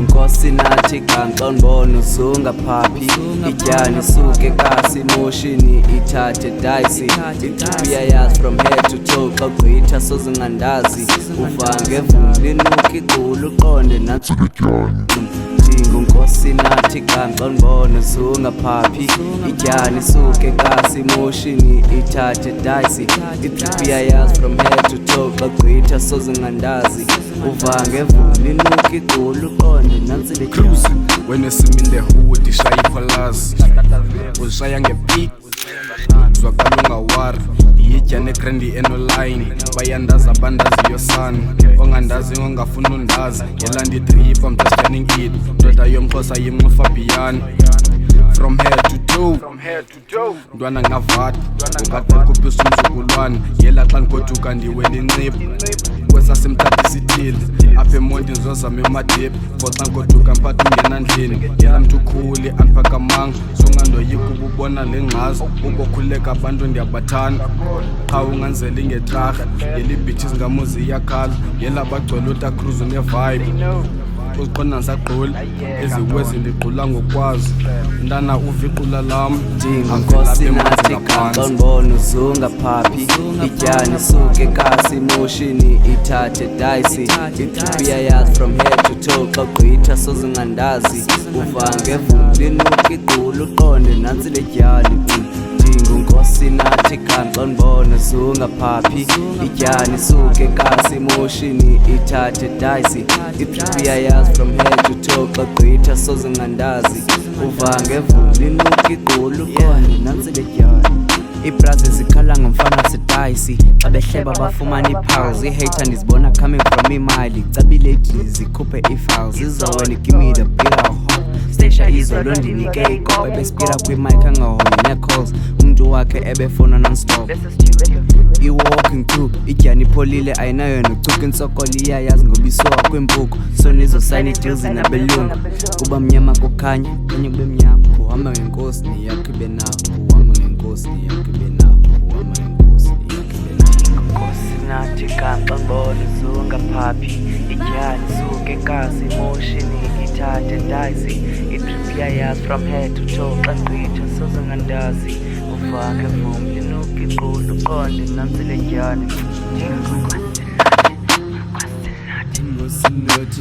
Nkosi nathi kanxa ndibona usungaphaphi ityani suke kasi moshini ithathe dicey iyayazi from head to toe xa gqitha sozingandazi uvange vumbi nuka igqula uqonde nathi Nkosi nathi kanxa ndibona usungaphaphi ityani suke kasi moshini ithathe dicey iyayazi from head to toe xa gqitha sozingandazi uvange vumbi nuka igqula uqonde nansi le cruising when you see me in the hood ishaya ipalazi uzishaya ngebeat zwakala ungawari yityane grandi enoline bayandazi abandazi yosana ongandazi ongafuna undazi yela ndidrip I'm just turning it ndoda yomxhosa yimxufabhiyani from head to toe ntwana ngavata ukaqeqhuphisa umzukulwane yela xa ndigoduka ndiwela incipho kwesasemthatha isithile apha emonti ndizozama emadiphi ngoxa ngoduka mphatha ungenandlini yela mntu ukhuli andiphakamanga songandoyika ububona le ngqazi ubokhuleka abantu ndiyabathanda qha unganzeli ngetrarha yela ibhithi zingamuzi iyakhala yela bagcwele utacruise unevibe uziqonda ndisagquli eziwezi ndigqula ngokwazi ntana uva iqula lam Nkosi nathi kanxa ndibona uzungaphaphi ityani suke kasi moshini ithathe dicey iyayazi from head to toe xa gqitha sozingandazi uvange vumbi nuka igqula uqonde nantsi le tyali Nkosi nathi kanxa ndibona uzungaphaphi ityani suke kasi moshini ithathe dicey iyayazi from head to toe xa gqitha sozingandazi uvange vumbi nuka igqula uqonde nantsi le tyali Ibrazi zikhala ngomfana sedicey xa behleba bafumana ipals ihater ndizibona coming from imali cabile idlizi ikhuphe ifiles izowena gimme the bill Stasha izolo ndinike ikope bespira kwimic angahoyi necalls umntu wakhe ebefona non-stop I-walking through ityani ipholile ayinayo nocuka intsokolo iyayazi ngobisiwa kwimpuku so nizosayina ideals nabelungu kuba mnyama kukhanya kanye kube mnyama uhamba ngenkosi niyakho ibe nawo uhamba ngenkosi niyakho ibe nawo uhamba ngenkosi niyakho ibe nawo Nkosi nathi kanxa ndibona uzungaphaphi ityani suke kasi moshini ithathe dicey iyayazi from head to toe xa gqitha sozingandazi uvange vumbi nuka igqula uqonde nantsi le tyali Nkosi nathi